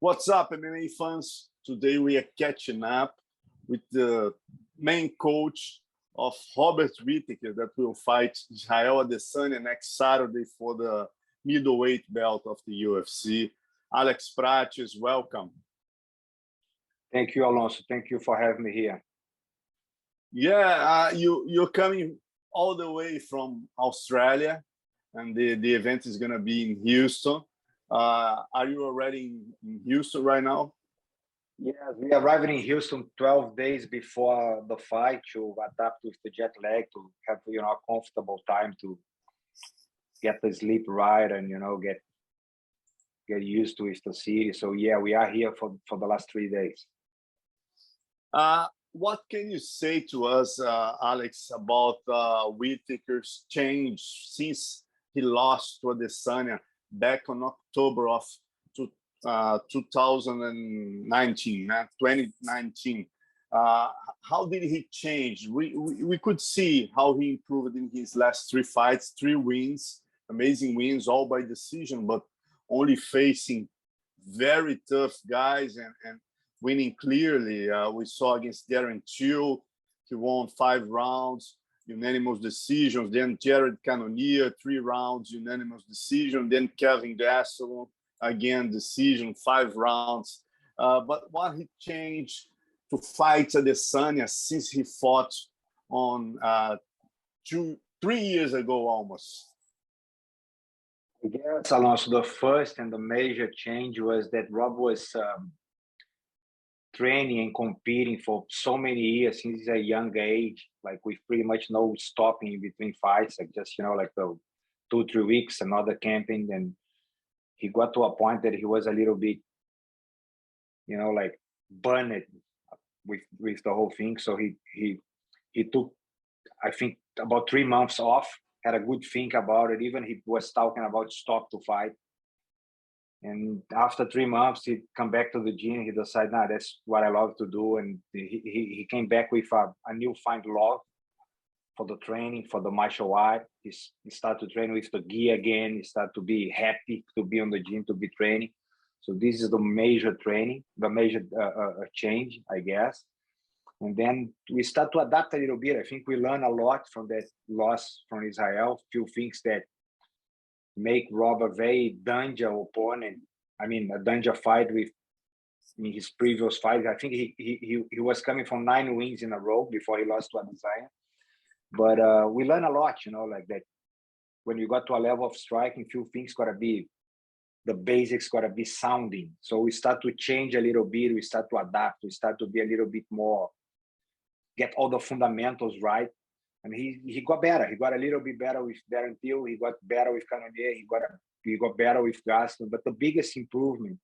What's up, MMA fans? Today we are catching up with the main coach of Robert Whitaker that will fight Israel Adesanya next Saturday for the middleweight belt of the UFC. Alex Prates, welcome. Thank you, Alonso. Thank you for having me here. Yeah, you're coming all the way from Australia, and the event is going to be in Houston. Are you already in Houston right now? Yes, we arrived in Houston 12 days before the fight to adapt with the jet lag, to have a comfortable time to get the sleep right and get used to the city. So yeah, we are here for the last 3 days. What can you say to us, Alex, about Whittaker's change since he lost to Adesanya back on October of 2019? How did he change? We could see how he improved in his last 3 fights, 3 wins, amazing wins, all by decision, but only facing very tough guys and winning clearly. We saw against Darren Till, he won 5 rounds, unanimous decisions. Then Jared Cannonier, 3 rounds, unanimous decision. Then Kevin Gastelum, again, decision, 5 rounds. But what he changed to fight Adesanya since he fought on 3 years ago almost? Yes, Alonso, the first and the major change was that Rob was training and competing for so many years since a young age, like with pretty much no stopping in between fights, like just like the 2-3 weeks, another camping. And he got to a point that he was a little bit like burned with the whole thing. So he took, I think, about 3 months off, had a good think about it. Even he was talking about stop to fight. And after 3 months, he come back to the gym. He decided, nah, that's what I love to do. And he came back with a newfound love for the training, for the martial art. He started to train with the gi again. He started to be happy to be on the gym, to be training. So this is the major training, the major change, I guess. And then we start to adapt a little bit. I think we learned a lot from that loss from Israel. Few things that make Rob a very danger opponent. I mean, a danger fight in his previous fight. I think he was coming from 9 wins in a row before he lost to Adesanya. But we learn a lot, like that. When you got to a level of striking, few things gotta be, the basics gotta be sounding. So we start to change a little bit. We start to adapt. We start to be a little bit more, get all the fundamentals right. And he got better. He got a little bit better with Darren Till. He got better with Cannonier. He got better with Gaston. But the biggest improvement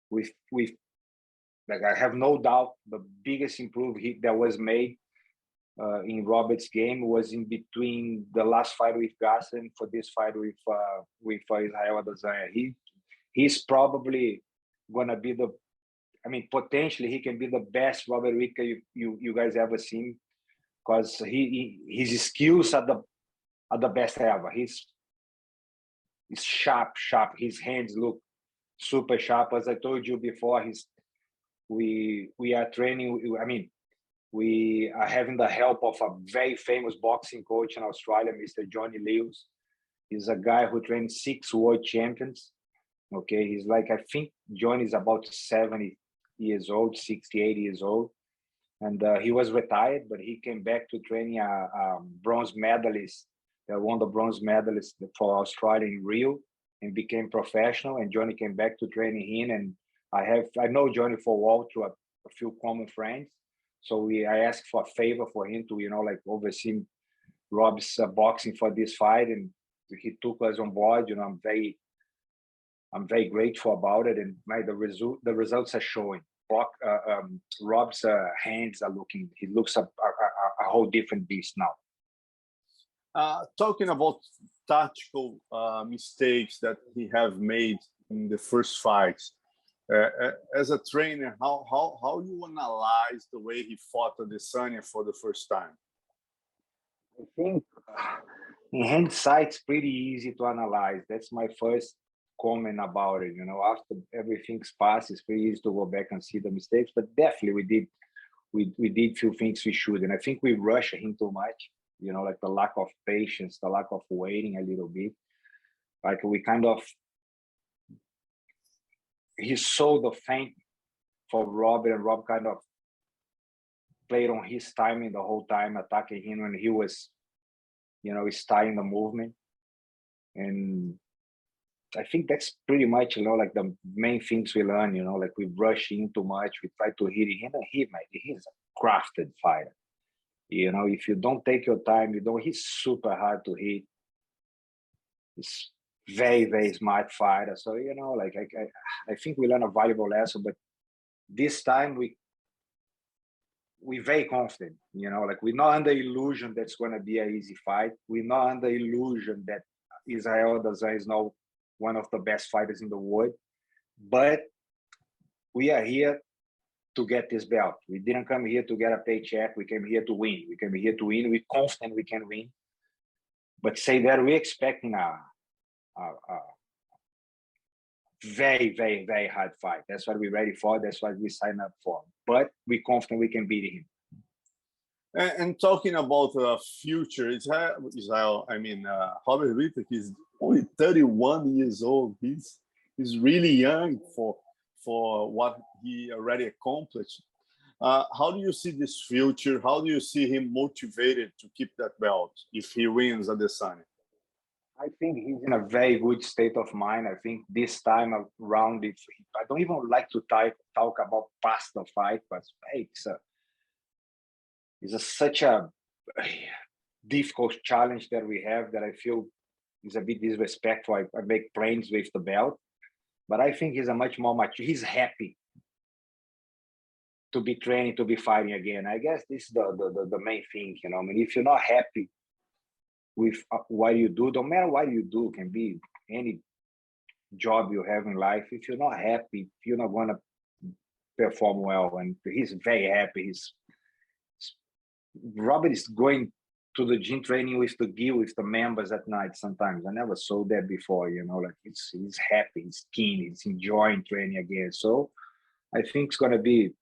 with like, I have no doubt, the biggest improvement that was made in Robert's game was in between the last fight with Gaston for this fight with Israel Adesanya. He's probably gonna be potentially he can be the best Robert Whitaker you guys ever seen, because his skills are the best ever. He's sharp. His hands look super sharp. As I told you before, we are training. We are having the help of a very famous boxing coach in Australia, Mr. Johnny Lewis. He's a guy who trained 6 world champions. Okay, he's like, I think Johnny is about 70 years old, 68 years old. And he was retired, but he came back to training a bronze medalist, won the bronze medalist for Australia in Rio, and became professional. And Johnny came back to training him. And I know Johnny for a while through a few common friends. So I asked for a favor for him to, like oversee Rob's boxing for this fight, and he took us on board. I'm very grateful about it, and the results are showing. Rob's hands are looking. He looks a whole different beast now. Talking about tactical mistakes that he have made in the first fights, as a trainer, how you analyze the way he fought Adesanya for the first time? I think in hindsight, it's pretty easy to analyze. That's my first comment about it. You know, after everything's passed, it's pretty easy to go back and see the mistakes. But definitely, we did few things we should, and I think we rushed him too much. You know, like the lack of patience, the lack of waiting a little bit. Like we kind of, he sold the feint for Robert, and Rob kind of played on his timing the whole time, attacking him when he was, you know, starting the movement. And I think that's pretty much, you know, like the main things we learn, you know, like we rush in too much, we try to hit him, and he's a crafted fighter. You know, if you don't take your time, he's super hard to hit. He's very, very smart fighter. So, you know, like I think we learned a valuable lesson, but this time we're very confident, you know, like we're not under illusion that's going to be an easy fight. We're not under illusion that Israel Adesanya is now one of the best fighters in the world, but we are here to get this belt. We didn't come here to get a paycheck. We came here to win. We came here to win. We're confident we can win. But say that we're expecting a very, very, very hard fight. That's what we're ready for. That's what we signed up for. But we're confident we can beat him. And talking about the future, Israel, I mean, Robert Whitaker is only 31 years old. He's really young for what he already accomplished. How do you see this future? How do you see him motivated to keep that belt if he wins Adesanya? I think he's in a very good state of mind. I think this time around, I don't even like to talk about past the fight, but it's such a difficult challenge that we have that I feel is a bit disrespectful. I make plans with the belt, but I think he's a much more mature. He's happy to be training, to be fighting again. I guess this is the main thing, you know. I mean, if you're not happy with what you do, no matter what you do, can be any job you have in life. If you're not happy, you're not going to perform well. And he's very happy. Robert is going to the gym training with the members at night sometimes. I never saw that before, you know, like he's happy, he's keen, he's enjoying training again. So I think it's going to be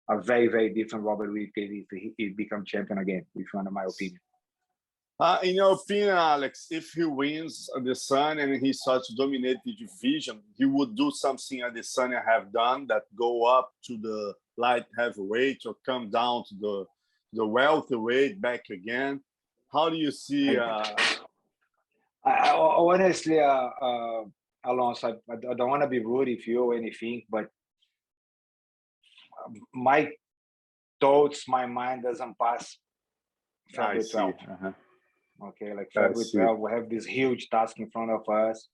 a very, very different Robert Whitaker if he becomes champion again, if you want my opinion. In your opinion, Alex, if he wins Adesanya and he starts to dominate the division, he would do something Adesanya have done, that go up to the light heavyweight or come down to the welterweight back again. How do you see? Honestly, Alonso, I don't want to be rude if you or anything, but my thoughts, my mind doesn't pass February 12th. Okay, like February 12th, we have this huge task in front of us.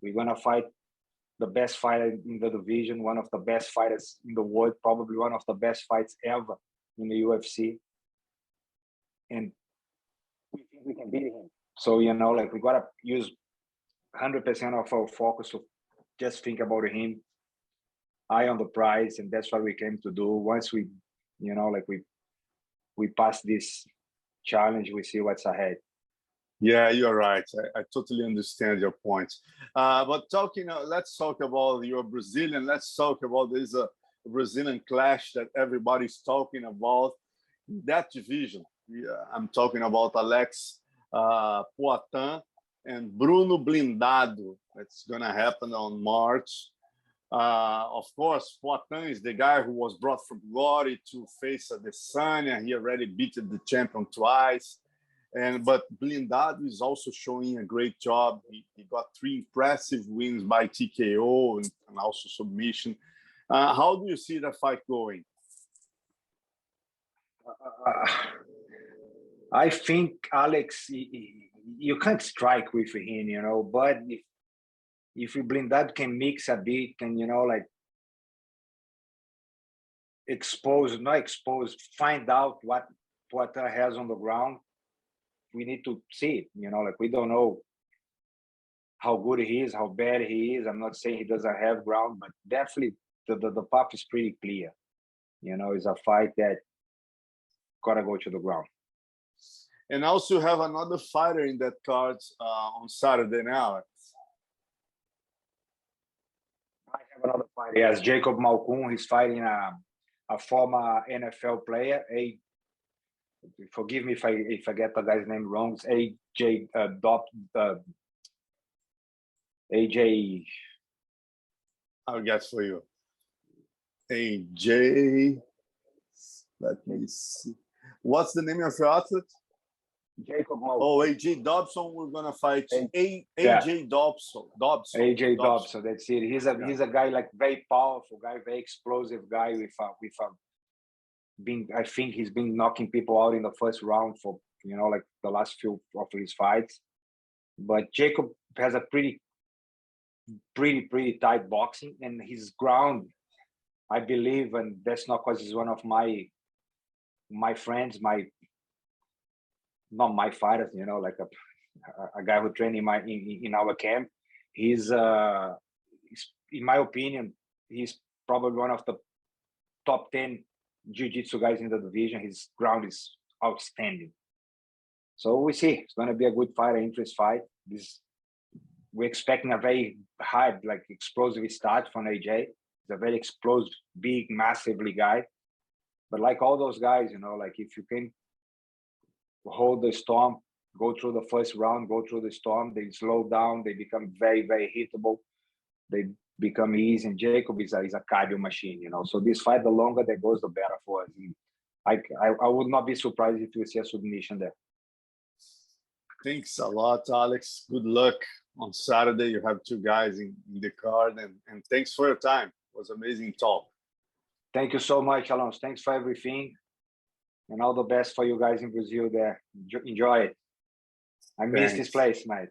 We're gonna fight the best fighter in the division, one of the best fighters in the world, probably one of the best fights ever in the UFC. And we think we can beat him. So, you know, like we gotta use 100% of our focus to just think about him, eye on the prize, and that's what we came to do. Once we, you know, like we pass this challenge, we see what's ahead. Yeah, you're right. I totally understand your point. But let's talk about your Brazilian. Let's talk about this Brazilian clash that everybody's talking about. That division. I'm talking about Alex Poatan and Bruno Blindado. That's going to happen on March. Of course, Poatan is the guy who was brought from glory to face Adesanya. He already beat the champion twice. But Blindado is also showing a great job. He got 3 impressive wins by TKO and also submission. How do you see the fight going? I think, Alex, you can't strike with him, you know, but if Blindado can mix a bit and, you know, like find out what Poatan has on the ground, we need to see it, you know, like we don't know how good he is, how bad he is. I'm not saying he doesn't have ground, but definitely the path is pretty clear. You know, it's a fight that gotta go to the ground. And also have another fighter in that card on Saturday now. another fight. Yes, Jacob Malkoun. He's fighting a former NFL player. Forgive me if I get the guy's name wrong. It's AJ. I'll guess for you. AJ. Let me see. What's the name of your athlete? Jacob Malkoun. Oh, AJ Dobson. We're gonna fight AJ Dobson. AJ Dobson. That's it. He's a guy like very powerful guy, very explosive guy with I think he's been knocking people out in the first round for like the last few of his fights. But Jacob has a pretty tight boxing, and his ground, I believe, and that's not because he's one of my friends, not my fighters, like a guy who trained in our camp. He's in my opinion, he's probably one of the top 10 jiu-jitsu guys in the division. His ground is outstanding. So we see. It's going to be a good fight, an interest fight. We're expecting a very high, like explosive start from AJ. He's a very explosive, big, massively guy. But like all those guys, like if you can hold the storm, go through the first round, go through the storm, they slow down, they become very, very hittable. They become easy. And Jacob is a cardio machine, So this fight, the longer that goes, the better for us. And I would not be surprised if we see a submission there. Thanks a lot, Alex. Good luck on Saturday. You have two guys in the card, and thanks for your time. It was amazing talk. Thank you so much, Alonso. Thanks for everything, and all the best for you guys in Brazil there. Enjoy it. I miss this place, mate.